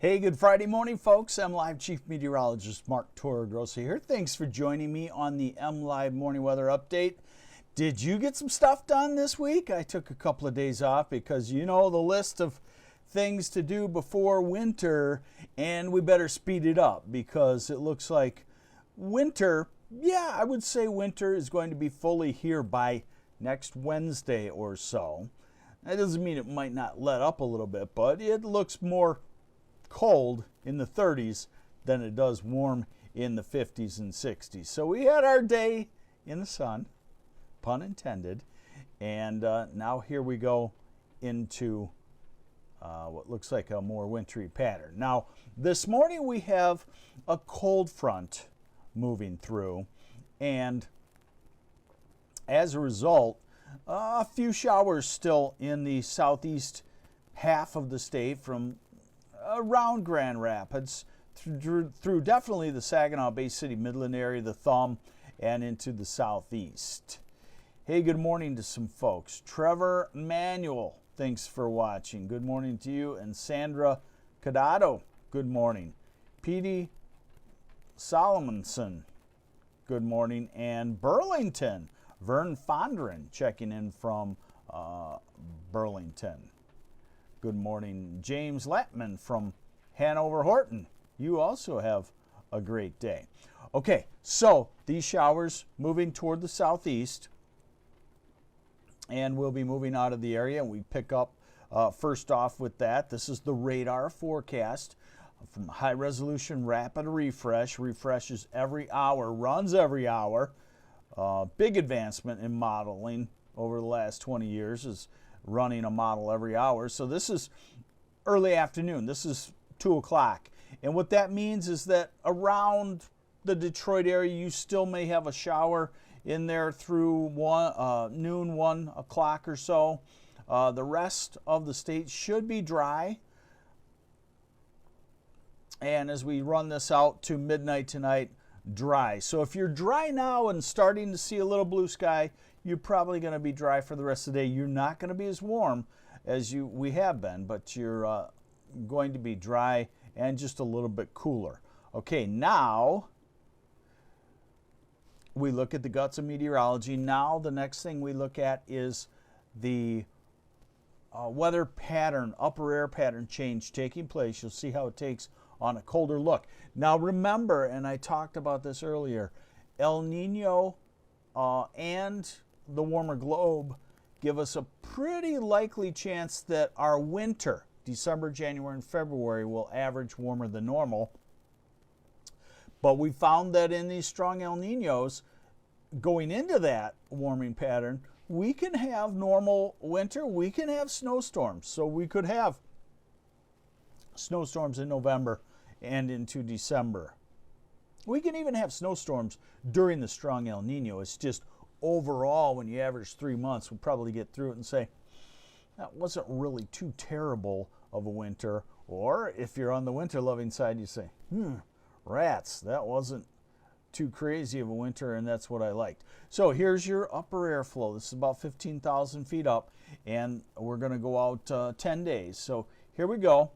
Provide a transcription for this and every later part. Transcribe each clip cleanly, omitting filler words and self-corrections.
Hey, good Friday morning, folks. MLive Chief Meteorologist Mark Torregrossa here. Thanks for joining me on the MLive Morning Weather Update. Did you get some stuff done this week? I took a couple of days off because you know the list of things to do before winter, and we better speed it up because it looks like winter, I would say winter is going to be fully here by next Wednesday or so. That doesn't mean it might not let up a little bit, but it looks more cold in the 30s than it does warm in the 50s and 60s. So we had our day in the sun, pun intended, and now here we go into what looks like a more wintry pattern. Now, this morning we have a cold front moving through, and as a result, a few showers still in the southeast half of the state from around Grand Rapids through definitely the Saginaw Bay City Midland area, the Thumb, and into the southeast. Hey, good morning to some folks. Trevor Manuel, thanks for watching. Good morning to you. And Sandra Cadado, good morning. Petey Solomonson, good morning. And Burlington, Vern Fondren checking in from Burlington. Good morning, James Lattman from Hanover Horton. You also have a great day. Okay, so these showers moving toward the southeast, and we'll be moving out of the area, and we pick up first off with that. This is the radar forecast from High Resolution Rapid Refresh. Refreshes every hour, runs every hour. Big advancement in modeling over the last 20 years is running a model every hour. So this is early afternoon. This is 2 o'clock. And what that means is that around the Detroit area, you still may have a shower in there through noon, 1 o'clock or so. The rest of the state should be dry. And as we run this out to midnight tonight, dry. So if you're dry now and starting to see a little blue sky, you're probably going to be dry for the rest of the day. You're not going to be as warm as we have been, but you're going to be dry and just a little bit cooler. Okay, now we look at the guts of meteorology. Now the next thing we look at is the weather pattern, upper air pattern change taking place. You'll see how it takes on a colder look. Now remember, and I talked about this earlier, El Nino and the warmer globe give us a pretty likely chance that our winter, December, January, and February, will average warmer than normal. But we found that in these strong El Ninos, going into that warming pattern, we can have normal winter, we can have snowstorms. So we could have snowstorms in November and into December. We can even have snowstorms during the strong El Nino. It's just overall, when you average 3 months, we'll probably get through it and say, that wasn't really too terrible of a winter. Or if you're on the winter-loving side, you say, rats, that wasn't too crazy of a winter, and that's what I liked. So here's your upper airflow. This is about 15,000 feet up, and we're going to go out 10 days. So here we go.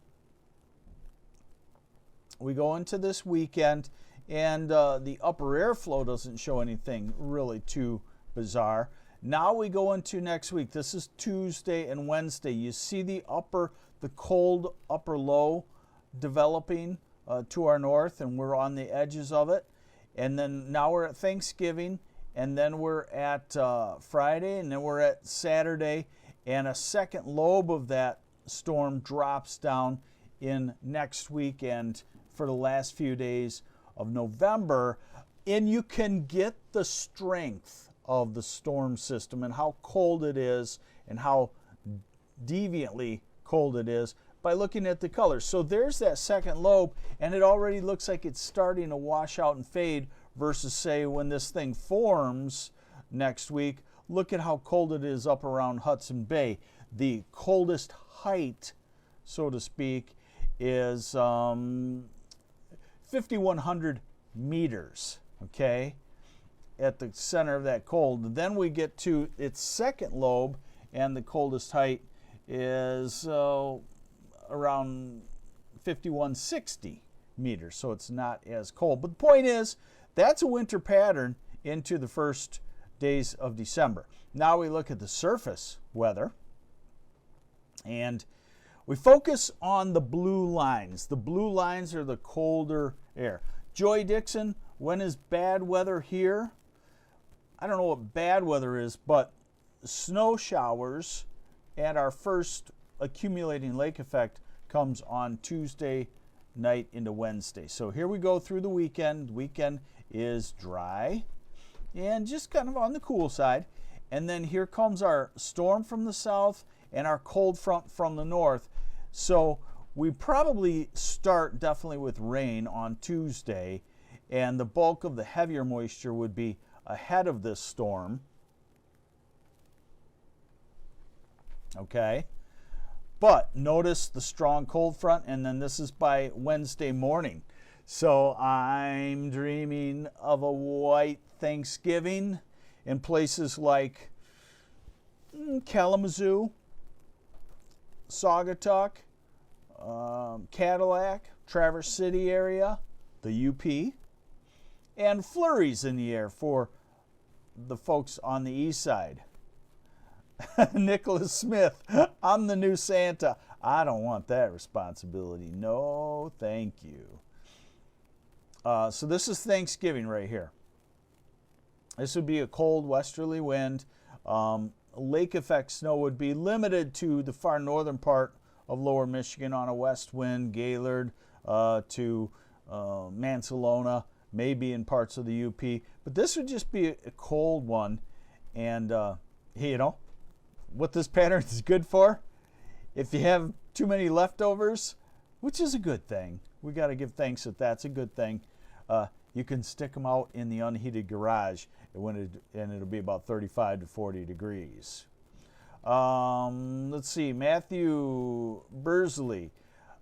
We go into this weekend, and the upper airflow doesn't show anything really too bizarre. Now we go into next week. This is Tuesday and Wednesday. You see the cold upper low developing to our north, and we're on the edges of it. And then now we're at Thanksgiving, and then we're at Friday, and then we're at Saturday, and a second lobe of that storm drops down in next weekend for the last few days of November, and you can get the strength of the storm system and how cold it is and how deviantly cold it is by looking at the colors. So there's that second lobe, and it already looks like it's starting to wash out and fade versus, say, when this thing forms next week, look at how cold it is up around Hudson Bay. The coldest height, so to speak, is 5,100 meters, okay, at the center of that cold. Then we get to its second lobe, and the coldest height is around 5160 meters, so it's not as cold. But the point is, that's a winter pattern into the first days of December. Now we look at the surface weather, and we focus on the blue lines. The blue lines are the colder air. Joy Dixon, when is bad weather here? I don't know what bad weather is, but snow showers and our first accumulating lake effect comes on Tuesday night into Wednesday. So here we go through the weekend. The weekend is dry and just kind of on the cool side. And then here comes our storm from the south and our cold front from the north. So we probably start definitely with rain on Tuesday, and the bulk of the heavier moisture would be ahead of this storm. Okay. But notice the strong cold front, and then this is by Wednesday morning. So I'm dreaming of a white Thanksgiving in places like Kalamazoo, Saugatuck, Cadillac, Traverse City area, the UP, and flurries in the air for the folks on the east side. Nicholas Smith, I'm the new Santa. I don't want that responsibility. No, thank you. So this is Thanksgiving right here. This would be a cold westerly wind. Lake effect snow would be limited to the far northern part of lower Michigan on a west wind, Gaylord to Mansalona, maybe in parts of the UP. But this would just be a cold one. And, you know, what this pattern is good for, if you have too many leftovers, which is a good thing. We got to give thanks that that's a good thing. You can stick them out in the unheated garage and it'll be about 35 to 40 degrees. Let's see, Matthew Bursley.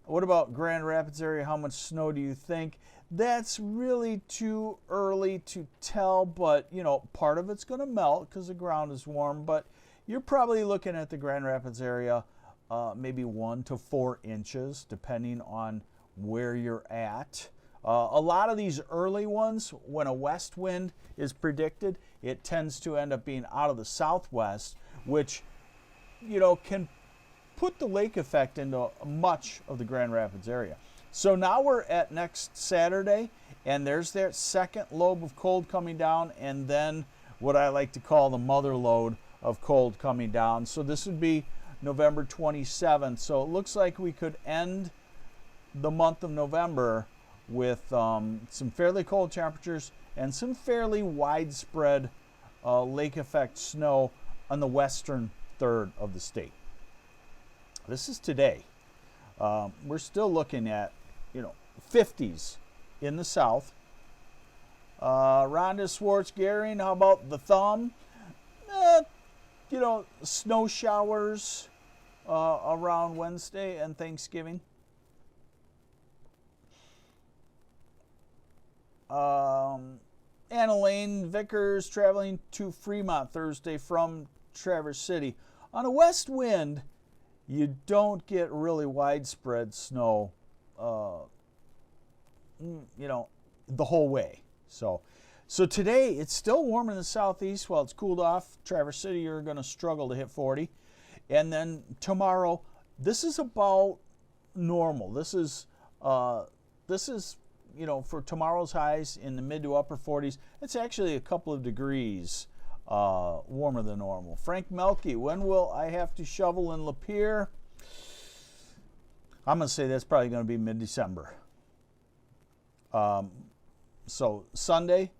What about Grand Rapids area? How much snow do you think? That's really too early to tell, but you know, part of it's going to melt because the ground is warm, but you're probably looking at the Grand Rapids area maybe 1 to 4 inches, depending on where you're at. A lot of these early ones, when a west wind is predicted, it tends to end up being out of the southwest, which, you know, can put the lake effect into much of the Grand Rapids area. So now we're at next Saturday, and there's that second lobe of cold coming down, and then what I like to call the mother lode of cold coming down. So this would be November 27th. So it looks like we could end the month of November with some fairly cold temperatures and some fairly widespread lake effect snow on the western third of the state. This is today. We're still looking at, you know, 50s in the south. Rhonda Swartz-Garing, how about the thumb? You know, snow showers around Wednesday and Thanksgiving. Anna Lane Vickers traveling to Fremont Thursday from Traverse City. On a west wind, you don't get really widespread snow, you know, the whole way. So today it's still warm in the southeast while it's cooled off. Traverse City, you're going to struggle to hit 40. And then tomorrow, this is about normal. This is you know, for tomorrow's highs in the mid to upper 40s. It's actually a couple of degrees warmer than normal. Frank Melky, when will I have to shovel in Lapeer? I'm going to say that's probably going to be mid-December. So Sunday,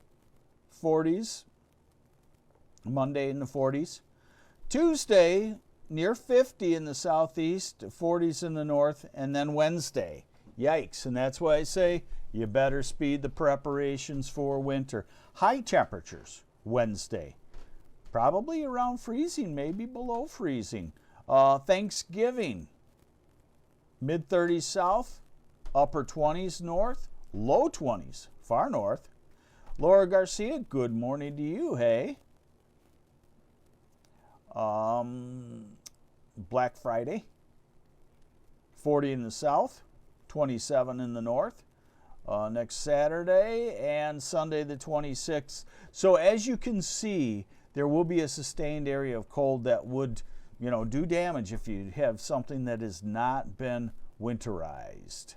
40s. Monday in the 40s. Tuesday, near 50 in the southeast, 40s in the north, and then Wednesday. Yikes. And that's why I say you better speed the preparations for winter. High temperatures Wednesday. Probably around freezing, maybe below freezing. Thanksgiving, mid-30s south, upper 20s north, low 20s far north. Laura Garcia, good morning to you, hey. Black Friday, 40 in the south, 27 in the north next Saturday, and Sunday the 26th. So as you can see, there will be a sustained area of cold that would, do damage if you have something that has not been winterized.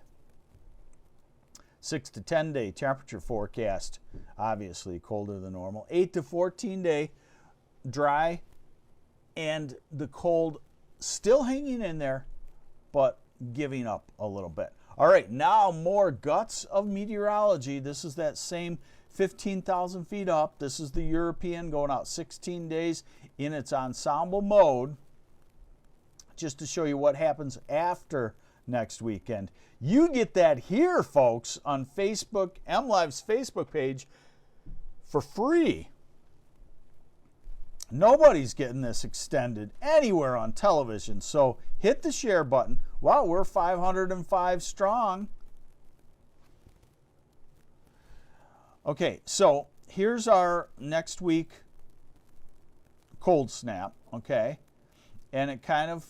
6 to 10 day temperature forecast, obviously colder than normal. 8 to 14 day dry, and the cold still hanging in there, but giving up a little bit. All right, now more guts of meteorology. This is that same 15,000 feet up. This is the European going out 16 days in its ensemble mode, just to show you what happens after next weekend. You get that here, folks, on Facebook, MLive's Facebook page, for free. Nobody's getting this extended anywhere on television, so hit the share button. Wow, we're 505 strong. Okay, so here's our next week cold snap, okay? And it kind of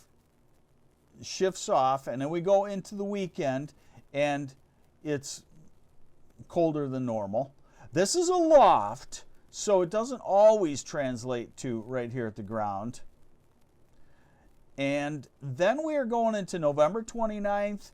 shifts off, and then we go into the weekend, and it's colder than normal. This is a loft, so it doesn't always translate to right here at the ground. And then we are going into November 29th,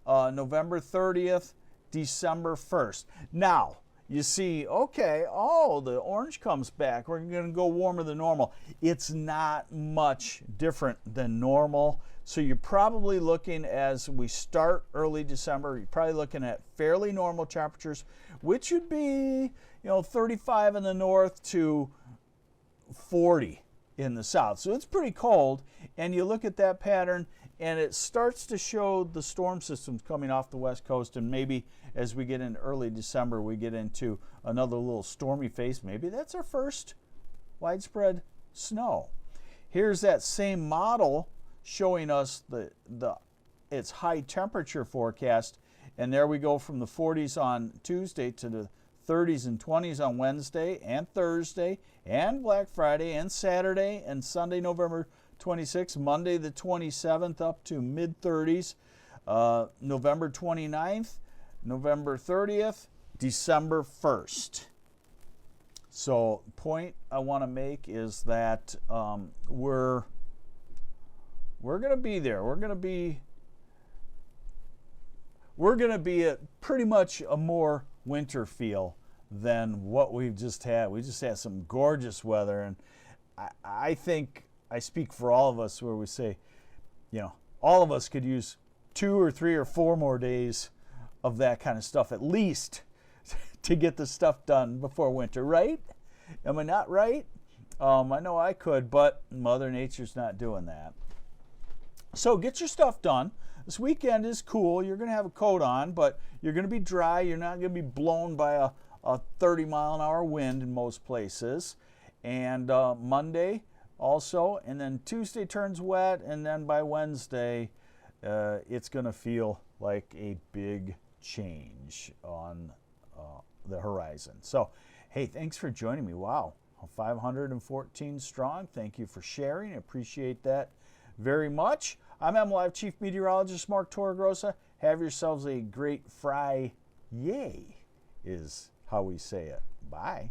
November 30th, December 1st. Now, you see, okay, the orange comes back. We're going to go warmer than normal. It's not much different than normal. So you're probably looking, as we start early December, you're probably looking at fairly normal temperatures, which would be, 35 in the north to 40 in the south. So it's pretty cold. And you look at that pattern, and it starts to show the storm systems coming off the west coast, and maybe as we get into early December, we get into another little stormy phase. Maybe that's our first widespread snow. Here's that same model showing us its high temperature forecast, and there we go from the 40s on Tuesday to the 30s and 20s on Wednesday and Thursday and Black Friday and Saturday and Sunday, November 26th, Monday the 27th up to mid-30s, November 29th, November 30th, December 1st. So the point I want to make is that we're going to be there. We're going to be at pretty much a more winter feel than what we've just had. We just had some gorgeous weather, and I think I speak for all of us where we say, all of us could use 2 or 3 or 4 more days of that kind of stuff at least to get the stuff done before winter, right? Am I not right? I know I could, but Mother Nature's not doing that. So get your stuff done. This weekend is cool. You're going to have a coat on, but you're going to be dry. You're not going to be blown by a 30-mile-an-hour wind in most places. And Monday also, and then Tuesday turns wet, and then by Wednesday, it's going to feel like a big change on the horizon. So, hey, thanks for joining me. Wow, 514 strong. Thank you for sharing. I appreciate that very much. I'm MLive Chief Meteorologist Mark Torregrossa. Have yourselves a great Friday, is how we say it. Bye.